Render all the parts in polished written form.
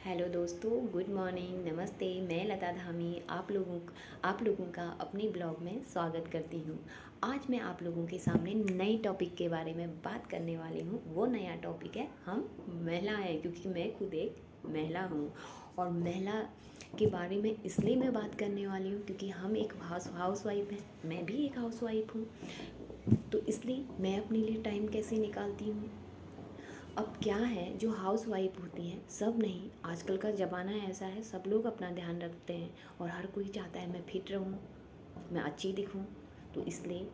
Hello दोस्तों, good morning, नमस्ते। मैं लता धामी आप लोगों का अपने ब्लॉग में स्वागत करती हूँ। आज मैं आप लोगों के सामने नए टॉपिक के बारे में बात करने वाली हूँ। वो नया टॉपिक है हम महिलाएं, क्योंकि मैं खुद एक महिला हूँ। और महिला के बारे में इसलिए मैं बात करने वाली हूँ क्योंकि हम एक हाउस वाइफ हैं, मैं भी एक हाउस वाइफ हूँ। तो इसलिए मैं अपने लिए टाइम कैसे निकालती हूँ। अब क्या है, जो हाउस वाइफ होती हैं, सब नहीं, आजकल का ज़माना ऐसा है, सब लोग अपना ध्यान रखते हैं और हर कोई चाहता है मैं फिट रहूँ, मैं अच्छी दिखूँ। तो इसलिए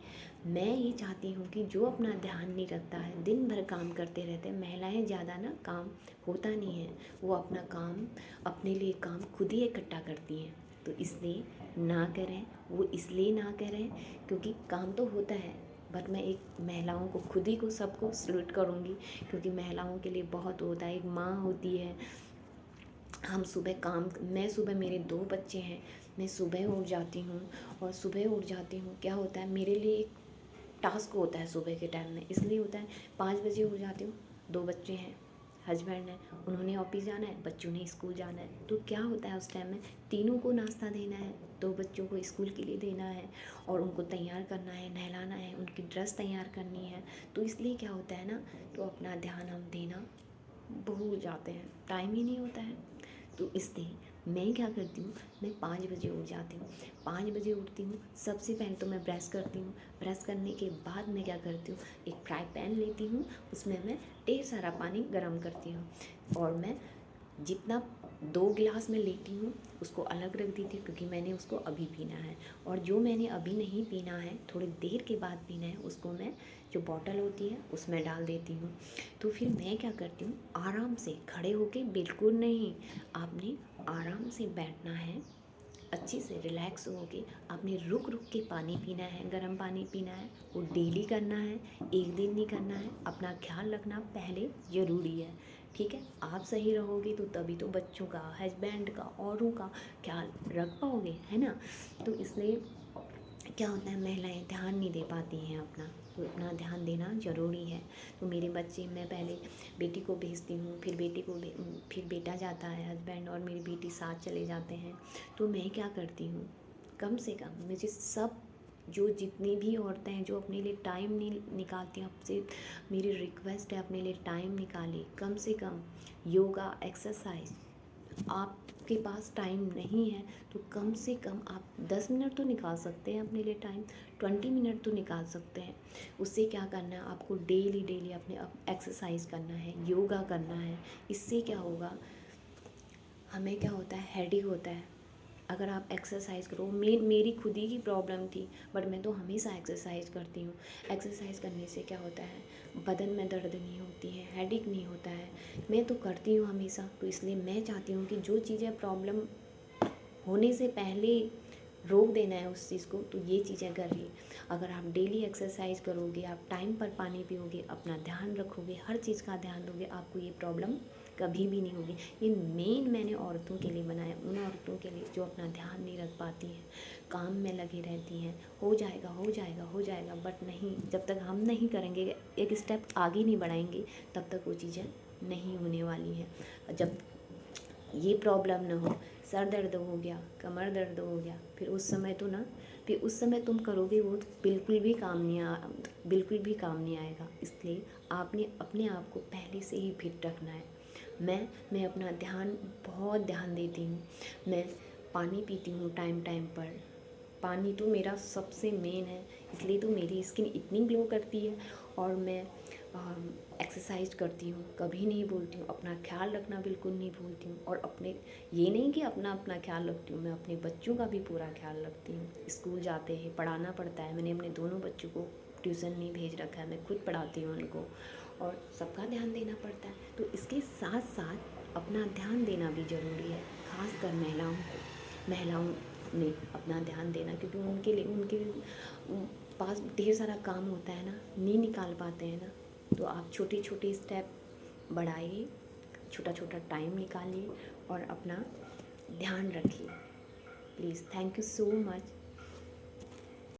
मैं ये चाहती हूँ कि जो अपना ध्यान नहीं रखता है, दिन भर काम करते रहते हैं, महिलाएं ज़्यादा ना काम होता नहीं है, वो अपना काम, अपने लिए काम खुद ही इकट्ठा करती हैं। तो इसलिए ना करें, वो इसलिए ना करें क्योंकि काम तो होता है, बट मैं एक महिलाओं को खुद ही को सबको सल्यूट करूँगी क्योंकि महिलाओं के लिए बहुत होता है। एक माँ होती है, हम सुबह काम, मैं सुबह, मेरे 2 बच्चे हैं, मैं सुबह उठ जाती हूँ। और सुबह उठ जाती हूँ, क्या होता है मेरे लिए एक टास्क होता है सुबह के टाइम में, इसलिए होता है 5 बजे उठ जाती हूँ। 2 बच्चे हैं, हस्बैंड है, उन्होंने ऑफिस जाना है, बच्चों ने स्कूल जाना है। तो क्या होता है उस टाइम में तीनों को नाश्ता देना है, 2 बच्चों को स्कूल के लिए देना है और उनको तैयार करना है, नहलाना है, उनकी ड्रेस तैयार करनी है। तो इसलिए क्या होता है ना, तो अपना ध्यान हम देना भूल जाते हैं, टाइम ही नहीं होता है। तो इसलिए मैं क्या करती हूँ, मैं 5 बजे उठ जाती हूँ। 5 बजे उठती हूँ, सबसे पहले तो मैं ब्रश करती हूँ। ब्रश करने के बाद मैं क्या करती हूँ, एक फ्राई पैन लेती हूँ, उसमें मैं ढेर सारा पानी गर्म करती हूँ और मैं जितना 2 गिलास में लेती हूँ उसको अलग रख देती हूँ क्योंकि मैंने उसको अभी पीना है। और जो मैंने अभी नहीं पीना है, थोड़ी देर के बाद पीना है, उसको मैं जो बॉटल होती है उसमें डाल देती हूँ। तो फिर मैं क्या करती हूँ, आराम से खड़े होके बिल्कुल नहीं, आपने आराम से बैठना है, अच्छे से रिलैक्स होके आपने रुक रुक के पानी पीना है, गर्म पानी पीना है। वो डेली करना है, एक दिन नहीं करना है। अपना ख्याल रखना पहले ज़रूरी है, ठीक है। आप सही रहोगे तो तभी तो बच्चों का, हस्बैंड का, औरों का ख्याल रख पाओगे, है ना। तो इसलिए क्या होता है, महिलाएं ध्यान नहीं दे पाती हैं अपना, तो अपना ध्यान देना ज़रूरी है। तो मेरे बच्चे, मैं पहले बेटी को भेजती हूँ, फिर फिर बेटा जाता है, हस्बैंड और मेरी बेटी साथ चले जाते हैं। तो मैं क्या करती हूँ, कम से कम मुझे सब, जो जितनी भी औरतें हैं जो अपने लिए टाइम नहीं निकालती, आपसे मेरी रिक्वेस्ट है, अपने लिए टाइम निकालिए। कम से कम योगा, एक्सरसाइज, आपके पास टाइम नहीं है तो कम से कम आप 10 मिनट तो निकाल सकते हैं अपने लिए टाइम, 20 मिनट तो निकाल सकते हैं। उससे क्या करना है, आपको डेली डेली अपने एक्सरसाइज करना है, योगा करना है। इससे क्या होगा, हमें क्या होता है, हेडेक होता है। अगर आप एक्सरसाइज करो, मेरी खुद ही की प्रॉब्लम थी, बट मैं तो हमेशा एक्सरसाइज करती हूँ। एक्सरसाइज करने से क्या होता है, बदन में दर्द नहीं होती है, हेडेक नहीं होता है। मैं तो करती हूँ हमेशा। तो इसलिए मैं चाहती हूँ कि जो चीज़ें प्रॉब्लम होने से पहले रोक देना है उस चीज़ को, तो ये चीज़ें करिए। अगर आप डेली एक्सरसाइज करोगे, आप टाइम पर पानी पियोगे, अपना ध्यान रखोगे, हर चीज़ का ध्यान दोगे, आपको ये प्रॉब्लम कभी भी नहीं होगी। ये मेन मैंने औरतों के लिए बनाया, उन औरतों के लिए जो अपना ध्यान नहीं रख पाती हैं, काम में लगी रहती हैं, हो जाएगा हो जाएगा हो जाएगा, बट नहीं, जब तक हम नहीं करेंगे, एक स्टेप आगे नहीं बढ़ाएंगे, तब तक वो चीज़ें नहीं होने वाली हैं। जब ये प्रॉब्लम ना हो, सर दर्द हो गया, कमर दर्द हो गया, फिर उस समय तो ना, फिर उस समय तुम करोगे वो बिल्कुल भी काम नहीं आएगा। इसलिए आपने अपने आप को पहले से ही फिट रखना है। मैं अपना ध्यान, बहुत ध्यान देती हूँ। मैं पानी पीती हूँ टाइम टाइम पर, पानी तो मेरा सबसे मेन है, इसलिए तो मेरी स्किन इतनी ग्लो करती है। और मैं एक्सरसाइज करती हूँ, कभी नहीं भूलती हूँ, अपना ख्याल रखना बिल्कुल नहीं भूलती हूँ। और अपने, ये नहीं कि अपना अपना ख्याल रखती हूँ, मैं अपने बच्चों का भी पूरा ख्याल रखती हूँ। स्कूल जाते हैं, पढ़ाना पड़ता है, मैंने अपने दोनों बच्चों को ट्यूशन नहीं भेज रखा है, मैं खुद पढ़ाती हूँ उनको, और सबका ध्यान देना पड़ता है। तो इसके साथ साथ अपना ध्यान देना भी ज़रूरी है, खासकर महिलाओं में अपना ध्यान देना, क्योंकि उनके लिए, उनके पास ढेर सारा काम होता है ना, नहीं निकाल पाते हैं ना। तो आप छोटे छोटे स्टेप बढ़ाइए, छोटा छोटा टाइम निकालिए और अपना ध्यान रखिए। Please, thank you so much.